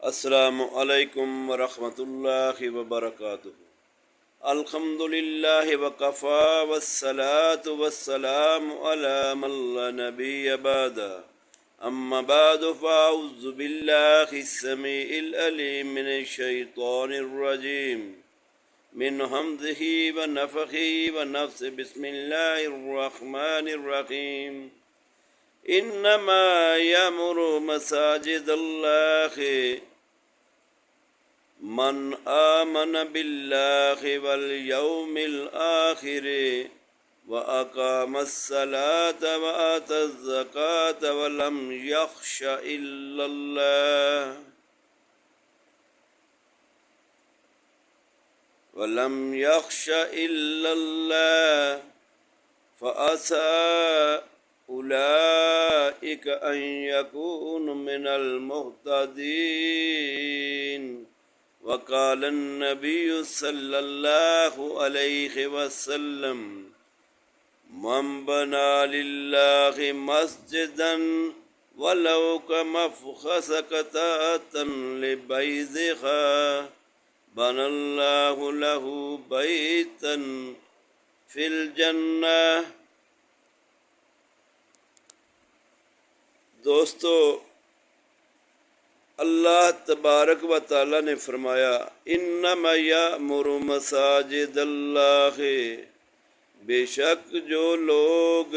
السلام علیکم ورحمۃ اللہ وبرکاتہ۔ الحمد للہ وکفا والصلاة والسلام علی من لا نبی بعد، اما بعد فاعوذ باللہ السمیع العلیم من الشیطان الرجیم من حمزہ ونفخہ ونفثہ، بسم اللہ الرحمن الرحیم۔ انما یامر مساجد اللہ من آمن باللہ والیوم الآخر وأقام الصلاة وآتى الزکاة ولم یخش الا اللہ فعسى اولئک ان یکونوا من المہتدین۔ وقال النبی صلی اللہ علیہ وسلم من بنى للہ مسجدا ولو كمفخذ قطعة لبيضها بنى اللہ له بیتا فی الجنہ۔ دوستو، اللہ تبارک و تعالی نے فرمایا انما یامر مساجد اللہ، بے شک جو لوگ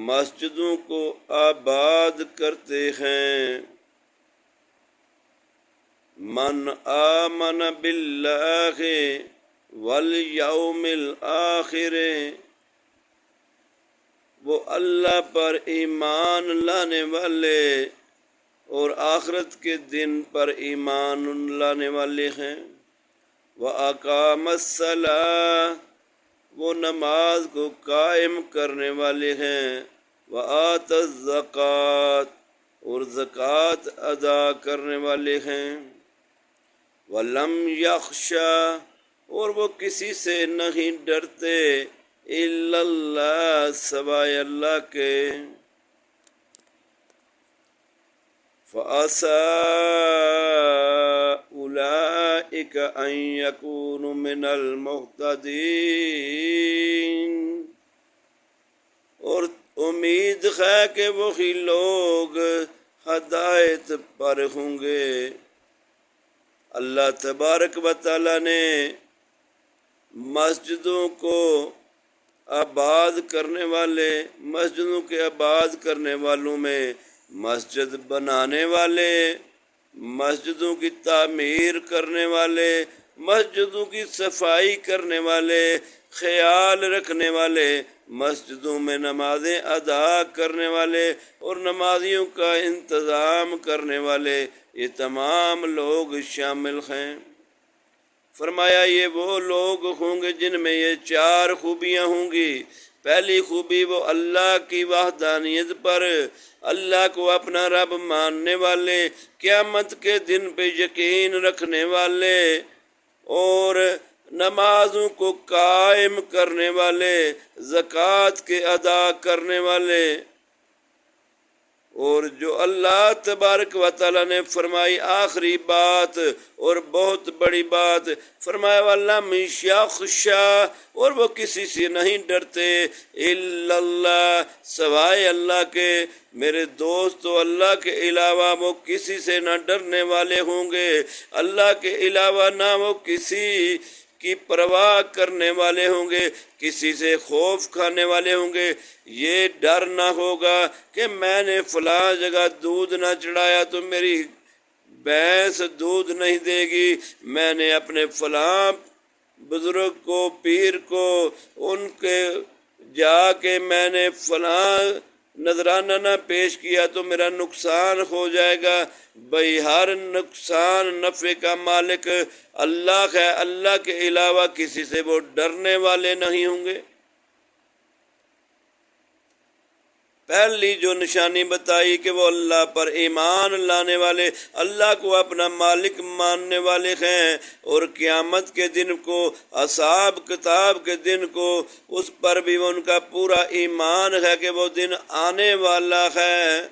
مسجدوں کو آباد کرتے ہیں، من آمن باللہ والیوم الآخر، وہ اللہ پر ایمان لانے والے اور آخرت کے دن پر ایمان لانے والے ہیں۔ وَأَقَامَ الصَّلَاةَ، وہ نماز کو قائم کرنے والے ہیں۔ وَآتَى الزَّكَاةَ، اور زکوٰۃ ادا کرنے والے ہیں۔ وَلَمْ يَخْشَ، اور وہ کسی سے نہیں ڈرتے، اِلَّا اللَّهَ، سوائے اللہ کے۔ فَعَسَىٰ أُولَٰئِكَ أَن يَكُونُوا مِنَ الْمُهْتَدِينَ، اور امید ہے کہ وہی لوگ ہدایت پر ہوں گے۔ اللہ تبارک و تعالی نے مسجدوں کو آباد کرنے والے، مسجدوں کے آباد کرنے والوں میں مسجد بنانے والے، مسجدوں کی تعمیر کرنے والے، مسجدوں کی صفائی کرنے والے، خیال رکھنے والے، مسجدوں میں نمازیں ادا کرنے والے اور نمازیوں کا انتظام کرنے والے، یہ تمام لوگ شامل ہیں۔ فرمایا یہ وہ لوگ ہوں گے جن میں یہ چار خوبیاں ہوں گی۔ پہلی خوبی وہ اللہ کی وحدانیت پر، اللہ کو اپنا رب ماننے والے، قیامت کے دن پہ یقین رکھنے والے اور نمازوں کو قائم کرنے والے، زکوٰۃ کے ادا کرنے والے۔ اور جو اللہ تبارک و تعالی نے فرمائی آخری بات اور بہت بڑی بات، فرمایا وَلَمْ يَخْشَ، اور وہ کسی سے نہیں ڈرتے، اِلَّا اللَّهَ، سوائے اللہ کے۔ میرے دوستو، اللہ کے علاوہ وہ کسی سے نہ ڈرنے والے ہوں گے، اللہ کے علاوہ نہ وہ کسی کی پرواہ کرنے والے ہوں گے، کسی سے خوف کھانے والے ہوں گے۔ یہ ڈر نہ ہوگا کہ میں نے فلاں جگہ دودھ نہ چڑھایا تو میری بھینس دودھ نہیں دے گی، میں نے اپنے فلاں بزرگ کو، پیر کو، ان کے جا کے میں نے فلاں نذرانہ نہ پیش کیا تو میرا نقصان ہو جائے گا۔ بھئی ہر نقصان نفع کا مالک اللہ ہے، اللہ کے علاوہ کسی سے وہ ڈرنے والے نہیں ہوں گے۔ پہلی جو نشانی بتائی کہ وہ اللہ پر ایمان لانے والے، اللہ کو اپنا مالک ماننے والے ہیں، اور قیامت کے دن کو، حساب کتاب کے دن کو، اس پر بھی ان کا پورا ایمان ہے کہ وہ دن آنے والا ہے۔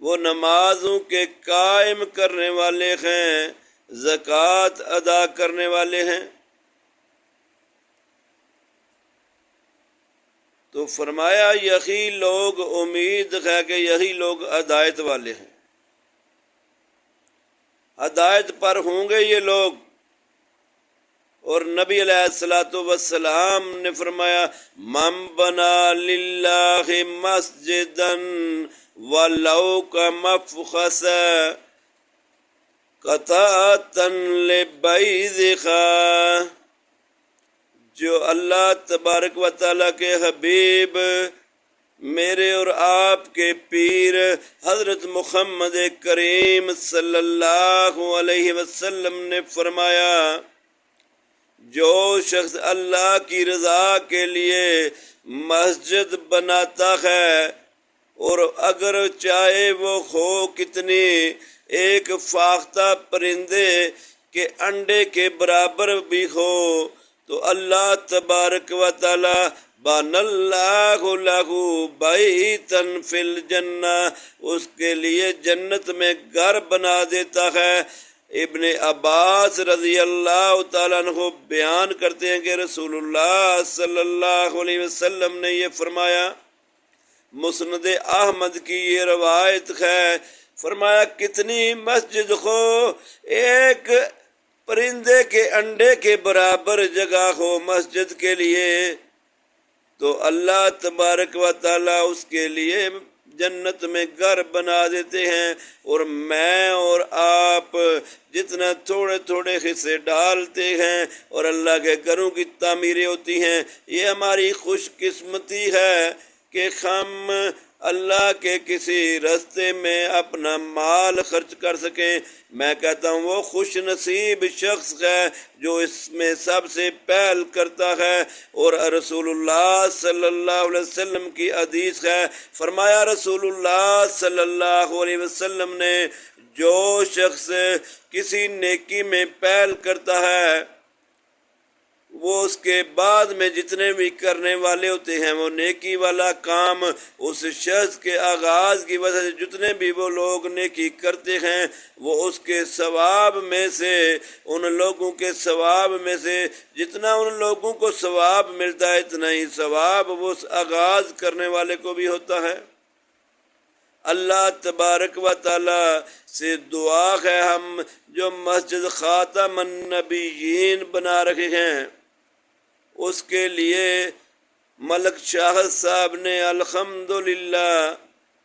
وہ نمازوں کے قائم کرنے والے ہیں، زکوٰۃ ادا کرنے والے ہیں۔ تو فرمایا یہی لوگ، امید ہے کہ یہی لوگ ہدایت والے ہیں، ہدایت پر ہوں گے یہ لوگ۔ اور نبی علیہ الصلوۃ والسلام نے فرمایا من بنا للہ مسجدا ولو کمفخس قطعۃ لبیضھا، جو اللہ تبارک و تعالیٰ کے حبیب میرے اور آپ کے پیر حضرت محمد کریم صلی اللہ علیہ وسلم نے فرمایا، جو شخص اللہ کی رضا کے لیے مسجد بناتا ہے، اور اگر چاہے وہ ہو کتنی، ایک فاختہ پرندے کے انڈے کے برابر بھی ہو، تو اللہ تبارک و تعالی بان اللہ لہ بیتا فی الجنہ، اس کے لیے جنت میں گھر بنا دیتا ہے۔ ابن عباس رضی اللہ تعالیٰ عنہ بیان کرتے ہیں کہ رسول اللہ صلی اللہ علیہ وسلم نے یہ فرمایا، مسند احمد کی یہ روایت ہے، فرمایا کتنی مسجد ہو، ایک پرندے کے انڈے کے برابر جگہ ہو مسجد کے لیے، تو اللہ تبارک و تعالیٰ اس کے لیے جنت میں گھر بنا دیتے ہیں۔ اور میں اور آپ جتنا تھوڑے تھوڑے حصے ڈالتے ہیں اور اللہ کے گھروں کی تعمیریں ہوتی ہیں، یہ ہماری خوش قسمتی ہے کہ ہم اللہ کے کسی راستے میں اپنا مال خرچ کر سکیں۔ میں کہتا ہوں وہ خوش نصیب شخص ہے جو اس میں سب سے پہل کرتا ہے۔ اور رسول اللہ صلی اللہ علیہ وسلم کی حدیث ہے، فرمایا رسول اللہ صلی اللہ علیہ وسلم نے، جو شخص کسی نیکی میں پہل کرتا ہے، وہ اس کے بعد میں جتنے بھی کرنے والے ہوتے ہیں، وہ نیکی والا کام اس شخص کے آغاز کی وجہ سے جتنے بھی وہ لوگ نیکی کرتے ہیں، وہ اس کے ثواب میں سے، ان لوگوں کے ثواب میں سے جتنا ان لوگوں کو ثواب ملتا ہے، اتنا ہی ثواب وہ اس آغاز کرنے والے کو بھی ہوتا ہے۔ اللہ تبارک و تعالی سے دعا ہے، ہم جو مسجد خاتم النبیین بنا رہے ہیں، اس کے لیے ملک شاہ صاحب نے الحمدللہ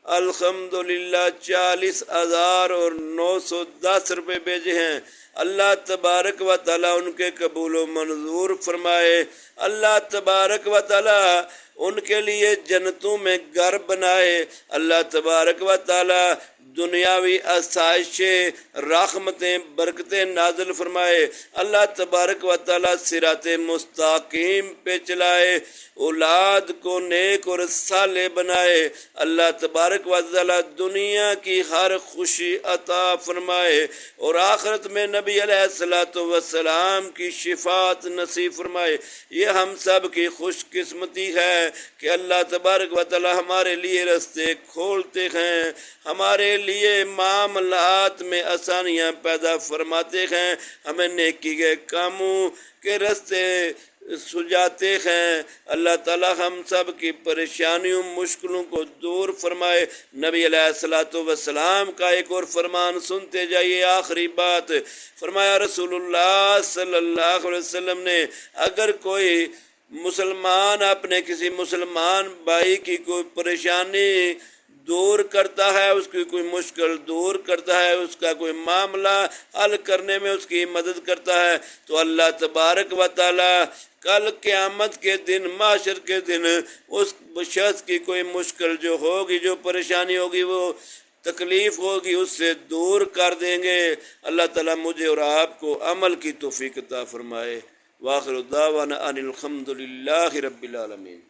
40,910 روپے بھیجے ہیں۔ اللہ تبارک و تعالیٰ ان کے قبول و منظور فرمائے، اللہ تبارک و تعالیٰ ان کے لیے جنتوں میں گھر بنائے، اللہ تبارک و تعالیٰ دنیاوی آسائشیں، رحمتیں، برکتیں نازل فرمائے، اللہ تبارک و تعالیٰ صراط مستقیم پہ چلائے، اولاد کو نیک اور صالح بنائے، اللہ تبارک و تعالیٰ دنیا کی ہر خوشی عطا فرمائے، اور آخرت میں نبی علیہ الصلوۃ والسلام کی شفاعت نصیب فرمائے۔ یہ ہم سب کی خوش قسمتی ہے کہ اللہ تبارک و تعالیٰ ہمارے لیے راستے کھولتے ہیں، ہمارے لیے معاملات میں آسانیاں پیدا فرماتے ہیں، ہمیں نیکی کے کاموں کے راستے سجاتے ہیں۔ اللہ تعالیٰ ہم سب کی پریشانیوں مشکلوں کو دور فرمائے۔ نبی علیہ الصلوۃ والسلام کا ایک اور فرمان سنتے جائیے، آخری بات فرمایا رسول اللہ صلی اللہ علیہ وسلم نے، اگر کوئی مسلمان اپنے کسی مسلمان بھائی کی کوئی پریشانی دور کرتا ہے، اس کی کوئی مشکل دور کرتا ہے، اس کا کوئی معاملہ حل کرنے میں اس کی مدد کرتا ہے، تو اللہ تبارک و تعالی کل قیامت کے دن، محشر کے دن، اس شخص کی کوئی مشکل جو ہوگی، جو پریشانی ہوگی، وہ تکلیف ہوگی، اس سے دور کر دیں گے۔ اللہ تعالیٰ مجھے اور آپ کو عمل کی توفیق عطا فرمائے۔ وآخر دعوانا ان الحمد للہ رب العالمین۔